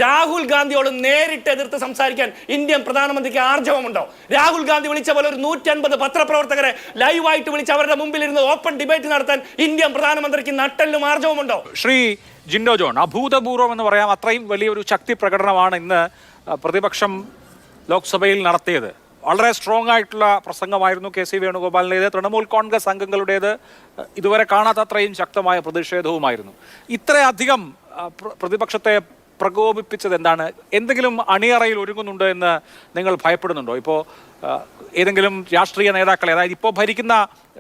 രാഹുൽ ഗാന്ധിയോട് നേരിട്ട് എതിർത്ത് സംസാരിക്കാൻ ഇന്ത്യൻ പ്രധാനമന്ത്രിക്ക് ആർജവമുണ്ടോ? രാഹുൽ ഗാന്ധി വിളിച്ച പോലെ ഒരു 150 പത്രപ്രവർത്തകരെ ലൈവായിട്ട് വിളിച്ച് അവരുടെ മുമ്പിൽ ഇരുന്ന് ഓപ്പൺ ഡിബേറ്റ് നടത്താൻ ഇന്ത്യൻ പ്രധാനമന്ത്രിക്ക് നട്ടെല്ലും ആർജവമുണ്ടോ? ശ്രീ ജിൻഡോ ജോൺ, അഭൂതപൂർവം എന്ന് പറയാം, അത്രയും വലിയൊരു ശക്തി പ്രകടനമാണ് ഇന്ന് പ്രതിപക്ഷം ലോക്സഭയിൽ നടത്തിയത്. വളരെ സ്ട്രോങ് ആയിട്ടുള്ള പ്രസംഗമായിരുന്നു കെ സി വേണുഗോപാലിൻ്റേത്. തൃണമൂൽ കോൺഗ്രസ് അംഗങ്ങളുടേത് ഇതുവരെ കാണാത്തത്രയും ശക്തമായ പ്രതിഷേധവുമായിരുന്നു. ഇത്രയധികം പ്രതിപക്ഷത്തെ പ്രകോപിപ്പിച്ചത് എന്താണ്? എന്തെങ്കിലും അണിയറയിൽ ഒരുങ്ങുന്നുണ്ടോ എന്ന് നിങ്ങൾ ഭയപ്പെടുന്നുണ്ടോ? ഇപ്പോൾ ഏതെങ്കിലും രാഷ്ട്രീയ നേതാക്കളെ, അതായത് ഇപ്പോൾ ഭരിക്കുന്ന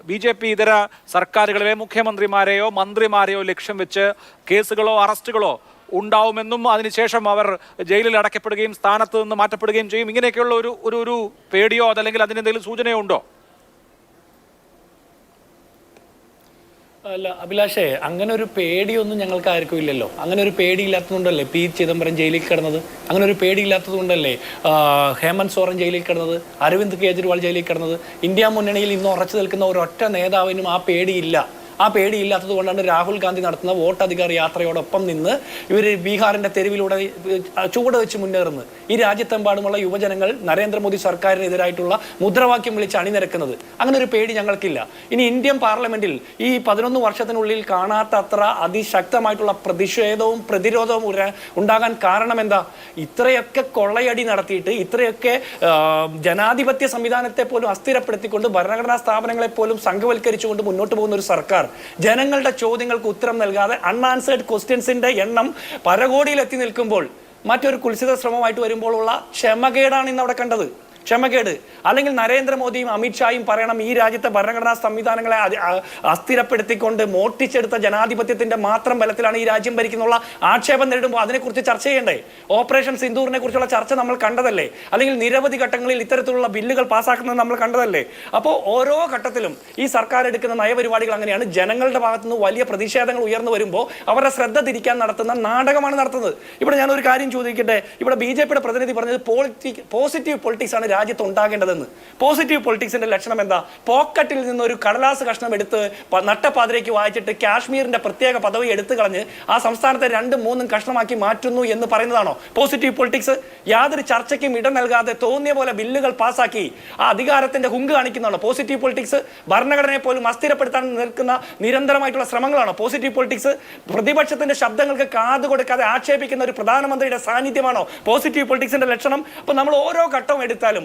BJP ഇതര സർക്കാരുകളിലെ മുഖ്യമന്ത്രിമാരെയോ മന്ത്രിമാരെയോ ലക്ഷ്യം വെച്ച് കേസുകളോ അറസ്റ്റുകളോ ഉണ്ടാവുമെന്നും അതിനുശേഷം അവർ ജയിലിൽ അടയ്ക്കപ്പെടുകയും സ്ഥാനത്ത് നിന്ന് മാറ്റപ്പെടുകയും ചെയ്യും, ഇങ്ങനെയൊക്കെയുള്ള ഒരു പേടിയോ അതല്ലെങ്കിൽ അതിനെന്തെങ്കിലും സൂചനയോ ഉണ്ടോ? അല്ല അഭിലാഷേ, അങ്ങനെ ഒരു പേടിയൊന്നും ഞങ്ങൾക്ക് ആർക്കും ഇല്ലല്ലോ. അങ്ങനെ ഒരു പേടിയില്ലാത്തതുകൊണ്ടല്ലേ പി ചിദംബരം ജയിലിൽ കിടന്നത്? അങ്ങനെ ഒരു പേടിയില്ലാത്തതുകൊണ്ടല്ലേ ഹേമന്ത് സോറൻ ജയിലിൽ കിടന്നത്, അരവിന്ദ് കെജ്രിവാൾ ജയിലിൽ കിടന്നത്? ഇന്ത്യ മുന്നണിയിൽ ഇന്ന് ഉറച്ചു നിൽക്കുന്ന ഒരൊറ്റ നേതാവിനും ആ പേടിയില്ല. ആ പേടിയില്ലാത്തത് കൊണ്ടാണ് രാഹുൽ ഗാന്ധി നടത്തുന്ന വോട്ടധികാർ യാത്രയോടൊപ്പം നിന്ന് ഇവർ ബീഹാറിന്റെ തെരുവിലൂടെ ചുവട് വെച്ച് മുന്നേറുന്നത്. ഈ രാജ്യത്തെമ്പാടുമുള്ള യുവജനങ്ങൾ നരേന്ദ്രമോദി സർക്കാരിനെതിരായിട്ടുള്ള മുദ്രാവാക്യം വിളിച്ച് അണിനിരക്കുന്നത്. അങ്ങനെ ഒരു പേടി ഞങ്ങൾക്കില്ല. ഇനി ഇന്ത്യൻ പാർലമെന്റിൽ ഈ 11 വർഷത്തിനുള്ളിൽ കാണാത്ത അത്ര അതിശക്തമായിട്ടുള്ള പ്രതിഷേധവും പ്രതിരോധവും ഉണ്ടാകാൻ കാരണം എന്താ? ഇത്രയൊക്കെ കൊള്ളയടി നടത്തിയിട്ട്, ഇത്രയൊക്കെ ജനാധിപത്യ സംവിധാനത്തെ പോലും അസ്ഥിരപ്പെടുത്തിക്കൊണ്ട്, ഭരണഘടനാ സ്ഥാപനങ്ങളെ പോലും സംഘവൽക്കരിച്ചുകൊണ്ട് മുന്നോട്ട് പോകുന്ന ഒരു സർക്കാർ ജനങ്ങളുടെ ചോദ്യങ്ങൾക്ക് ഉത്തരം നൽകാതെ അൺആൻസേർഡ് ക്വസ്റ്റ്യൻസിന്റെ എണ്ണം പരകോടിയിൽ എത്തി നിൽക്കുമ്പോൾ മറ്റൊരു കുൽസിത ശ്രമമായിട്ട് വരുമ്പോഴുള്ള ക്ഷമകേടാണ് ഇന്ന് അവിടെ കണ്ടത്. ക്ഷമകേട്. അല്ലെങ്കിൽ നരേന്ദ്രമോദിയും അമിത്ഷായും പറയണം, ഈ രാജ്യത്തെ ഭരണഘടനാ സംവിധാനങ്ങളെ അസ്ഥിരപ്പെടുത്തിക്കൊണ്ട് മോഷ്ടിച്ചെടുത്ത ജനാധിപത്യത്തിന്റെ മാത്രം ബലത്തിലാണ് ഈ രാജ്യം ഭരിക്കുന്നുള്ള ആക്ഷേപം നേരിടുമ്പോൾ അതിനെക്കുറിച്ച് ചർച്ച ചെയ്യണ്ടേ? ഓപ്പറേഷൻ സിന്ദൂറിനെ കുറിച്ചുള്ള ചർച്ച നമ്മൾ കണ്ടതല്ലേ? അല്ലെങ്കിൽ നിരവധി ഘട്ടങ്ങളിൽ ഇത്തരത്തിലുള്ള ബില്ലുകൾ പാസ്സാക്കുന്നത് നമ്മൾ കണ്ടതല്ലേ? അപ്പോൾ ഓരോ ഘട്ടത്തിലും ഈ സർക്കാർ എടുക്കുന്ന നയപരിപാടികൾ അങ്ങനെയാണ്. ജനങ്ങളുടെ ഭാഗത്തുനിന്ന് വലിയ പ്രതിഷേധങ്ങൾ ഉയർന്നു വരുമ്പോൾ അവരുടെ ശ്രദ്ധ തിരിക്കാൻ നടത്തുന്ന നാടകമാണ് നടത്തുന്നത്. ഇവിടെ ഞാനൊരു കാര്യം ചോദിക്കട്ടെ. ഇവിടെ BJPയുടെ പ്രതിനിധി പറഞ്ഞത് പോസിറ്റീവ് പൊളിറ്റിക്സ് ആണ് രാജ്യത്ത് ഉണ്ടാകേണ്ടതെന്ന്. പോസിറ്റീവ് പൊളിറ്റിക്സിന്റെ ലക്ഷണം എന്താ? പോക്കറ്റിൽ നിന്ന് ഒരു കടലാസ് കഷ്ണം എടുത്ത് നട്ടപ്പാതിരേക്ക് വായിച്ചിട്ട് കാശ്മീരിന്റെ പ്രത്യേക പദവി എടുത്തു കളഞ്ഞ് ആ സംസ്ഥാനത്തെ 2-3 കഷ്ണമാക്കി മാറ്റുന്നു എന്ന് പറയുന്നതാണോ പോസിറ്റീവ് പൊളിറ്റിക്സ്? യാതൊരു ചർച്ചയ്ക്കും ഇടം നൽകാതെ തോന്നിയ പോലെ ബില്ലുകൾ പാസ്സാക്കി ആ അധികാരത്തിന്റെ ഹുങ്ക് കാണിക്കുന്നതാണോ പോസിറ്റീവ് പൊളിറ്റിക്സ്? ഭരണഘടനയെ പോലും അസ്ഥിരപ്പെടുത്താൻ നിൽക്കുന്ന നിരന്തരമായിട്ടുള്ള ശ്രമങ്ങളാണോ പോസിറ്റീവ് പൊളിറ്റിക്സ്? പ്രതിപക്ഷത്തിന്റെ ശബ്ദങ്ങൾക്ക് കാതു കൊടുക്കാതെ ആക്ഷേപിക്കുന്ന ഒരു പ്രധാനമന്ത്രിയുടെ സാന്നിധ്യമാണോ പോസിറ്റീവ് പൊളിറ്റിക്സിന്റെ ലക്ഷണം? അപ്പൊ നമ്മൾ ഓരോ ഘട്ടവും എടുത്താലും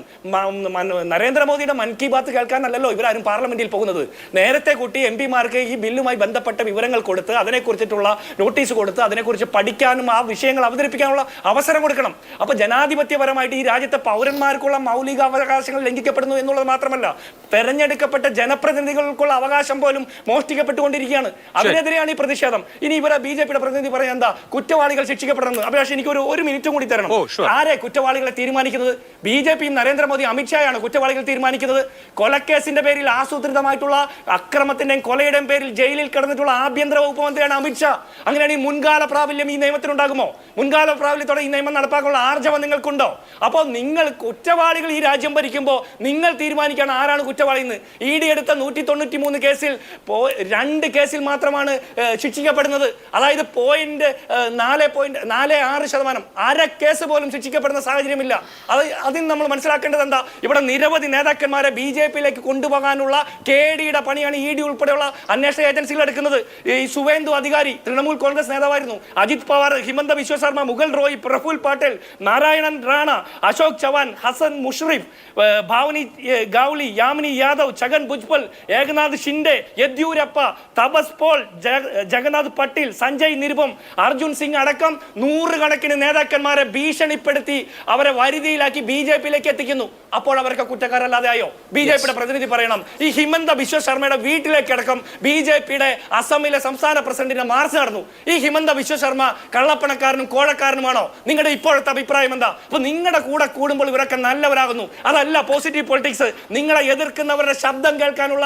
നരേന്ദ്രമോദിയുടെ മൻ കി ബാത്ത് കേൾക്കാനല്ലല്ലോ ഇവരാരും പാർലമെന്റിൽ പോകുന്നത്. നേരത്തെ കൂട്ടി MP-മാർക്ക് ഈ ബില്ലുമായി ബന്ധപ്പെട്ട വിവരങ്ങൾ കൊടുത്ത്, അതിനെക്കുറിച്ചിട്ടുള്ള നോട്ടീസ് കൊടുത്ത്, അതിനെക്കുറിച്ച് പഠിക്കാനും ആ വിഷയങ്ങൾ അവതരിപ്പിക്കാനുള്ള അവസരം കൊടുക്കണം. അപ്പൊ ജനാധിപത്യപരമായിട്ട് ഈ രാജ്യത്തെ പൗരന്മാർക്കുള്ള മൗലിക അവകാശങ്ങൾ ലംഘിക്കപ്പെടുന്നു എന്നുള്ളത് മാത്രമല്ല, തെരഞ്ഞെടുക്കപ്പെട്ട ജനപ്രതിനിധികൾക്കുള്ള അവകാശം പോലും മോഷ്ടിക്കപ്പെട്ടുകൊണ്ടിരിക്കുകയാണ്. അതിനെതിരെയാണ് ഈ പ്രതിഷേധം. ഇനി ഇവരെ BJPയുടെ പ്രതിനിധി പറയാൻ എന്താ? കുറ്റവാളികൾ ശിക്ഷിക്കപ്പെടുന്നത്. അഭിലാഷ്, എനിക്ക് ഒരു മിനിറ്റും കൂടി തരണം. ആരെ കുറ്റവാളികളെ തീരുമാനിക്കുന്നത്? BJPയും നരേന്ദ്രമോദി അമിത്ഷായാണ് കുറ്റവാളികൾ തീരുമാനിക്കുന്നത്. കൊലക്കേസിന്റെ പേരിൽ ആസൂത്രിതമായിട്ടുള്ള അക്രമത്തിന്റെയും കൊലയുടെയും പേരിൽ ജയിലിൽ കിടന്നിട്ടുള്ള ആഭ്യന്തര വകുപ്പ് മന്ത്രിയാണ് അമിത്ഷാ. അങ്ങനെയാണ് ഈ മുൻകാല പ്രാബല്യം ഈ നിയമത്തിനുണ്ടാകുമോ? മുൻകാല പ്രാബല്യത്തോടെ ഈ നിയമം നടപ്പാക്കാനുള്ള ആർജവം നിങ്ങൾക്കുണ്ടോ? അപ്പോൾ നിങ്ങൾ കുറ്റവാളികൾ ഈ രാജ്യം ഭരിക്കുമ്പോൾ നിങ്ങൾ തീരുമാനിക്കുകയാണ് ആരാണ് കുറ്റവാളി എന്ന്. ED എടുത്ത 193 കേസിൽ 2 കേസിൽ മാത്രമാണ് ശിക്ഷിക്കപ്പെടുന്നത്. അതായത് 4.46%. അര കേസ് പോലും ശിക്ഷിക്കപ്പെടുന്ന സാഹചര്യമില്ല. അതിന് നമ്മൾ മനസ്സിലാക്കേണ്ടത് എന്താ? ഇവിടെ നിരവധി നേതാക്കന്മാരെ BJPയിലേക്ക് കൊണ്ടുപോകാനുള്ള KDയുടെ പണിയാണ് ED ഉൾപ്പെടെയുള്ള അന്വേഷണ ഏജൻസികൾ എടുക്കുന്നത്. ഈ സുവേന്ദു അധികാരി തൃണമൂൽ കോൺഗ്രസ് നേതാവായിരുന്നു. അജിത് പവാർ, ഹിമന്ത ബിശ്വ ശർമ്മ, മുഗൾ റോയ്, പ്രഫുൽ പട്ടേൽ, നാരായണൻ റാണ, അശോക് ചവാൻ, ഹസൻ മുഷ്രിഫ്, ഭാവനി ഗാവ്ലി, യാമിനി യാദവ്, ഛഗൻ ഭുജ്പൽ, ഏകനാഥ് ഷിൻഡെ, യെദ്യൂരപ്പ, തപസ് പോൾ, ജഗന്നാഥ് പട്ടീൽ, സഞ്ജയ് നിരുപം, അർജുൻ സിംഗ് അടക്കം 100 കണക്കിന് നേതാക്കന്മാരെ ഭീഷണിപ്പെടുത്തി അവരെ വരുതിയിലാക്കി BJPയിലേക്ക് എത്തിക്കുന്നു. അപ്പോൾ അവർക്ക് കുറ്റക്കാരല്ലാതെ ആയോ? BJPയുടെ പ്രതിനിധി പറയണം. ഈ ഹിമന്ത ബിശ്വ ശർമ്മയുടെ വീട്ടിലേക്കടക്കം BJPയുടെ അസമിലെ സംസ്ഥാന പ്രസിഡന്റിന്റെ മാർച്ച് നടന്നു. ഈ ഹിമന്ത ബിശ്വ ശർമ്മ കള്ളപ്പണക്കാരനും കോഴക്കാരനുമാണോ? നിങ്ങളുടെ ഇപ്പോഴത്തെ അഭിപ്രായം എന്താ? അപ്പൊ നിങ്ങളുടെ കൂടെ കൂടുമ്പോൾ ഇവരൊക്കെ നല്ലവരാകുന്നു. അതല്ല പോസിറ്റീവ് പൊളിറ്റിക്സ്. നിങ്ങളെ എതിർക്കുന്നവരുടെ ശബ്ദം കേൾക്കാനുള്ള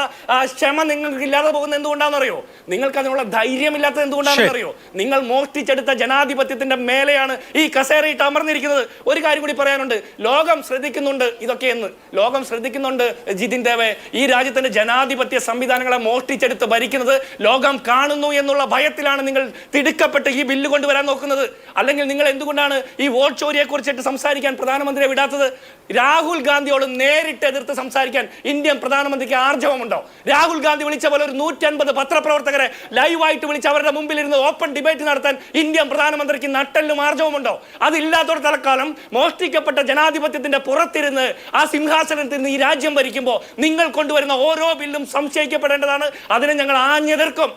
ക്ഷമ നിങ്ങൾക്ക് ഇല്ലാതെ പോകുന്നത് എന്തുകൊണ്ടാണെന്നറിയോ? നിങ്ങൾക്ക് അതിനുള്ള ധൈര്യമില്ലാത്തത് എന്തുകൊണ്ടാണെന്നറിയോ? നിങ്ങൾ മോഷ്ടിച്ചെടുത്ത ജനാധിപത്യത്തിന്റെ മേലെയാണ് ഈ കസേരയിട്ട് അമർന്നിരിക്കുന്നത്. ഒരു കാര്യം കൂടി പറയാനുണ്ട്. ലോകം ശ്രദ്ധിക്കുന്ന ശ്രദ്ധിക്കുന്നുണ്ട് ഇതൊക്കെയെന്ന്. ലോകം ശ്രദ്ധിക്കുന്നുണ്ട് ജിതിൻ ദേവെ. ഈ രാജ്യത്തിന്റെ ജനാധിപത്യ സംവിധാനങ്ങളെ മോഷ്ടിച്ചെടുത്ത് ഭരിക്കുന്നത് ലോകം കാണുന്നു എന്നുള്ള ഭയത്തിലാണ് നിങ്ങൾ തിടുക്കപ്പെട്ട് ഈ ബില്ല് കൊണ്ടുവരാൻ നോക്കുന്നത്. അല്ലെങ്കിൽ നിങ്ങൾ എന്തുകൊണ്ടാണ് ഈ വോട്ട് ചോരിയെ കുറിച്ചിട്ട് സംസാരിക്കാൻ പ്രധാനമന്ത്രിയെ വിടാത്തത്? രാഹുൽ ഗാന്ധിയോട് നേരിട്ട് എതിർത്ത് സംസാരിക്കാൻ ഇന്ത്യൻ പ്രധാനമന്ത്രിക്ക് ആർജവമുണ്ടോ? രാഹുൽ ഗാന്ധി വിളിച്ച പോലെ ഒരു 150 പത്രപ്രവർത്തകരെ ലൈവായിട്ട് വിളിച്ച് അവരുടെ മുമ്പിൽ ഇരുന്ന് ഓപ്പൺ ഡിബേറ്റ് നടത്താൻ ഇന്ത്യൻ പ്രധാനമന്ത്രിക്ക് നട്ടെല്ലും ആർജവമുണ്ടോ? അതില്ലാത്തൊരു തലക്കാലം മോഷ്ടിക്കപ്പെട്ട ജനാധിപത്യത്തിന്റെ പുറത്തിരുന്ന് ആ സിംഹാസനത്തിൽ നിന്ന് ഈ രാജ്യം ഭരിക്കുമ്പോൾ നിങ്ങൾ കൊണ്ടുവരുന്ന ഓരോ ബില്ലും സംശയിക്കപ്പെടേണ്ടതാണ്. അതിനെ ഞങ്ങൾ ആഞ്ഞെതിർക്കും.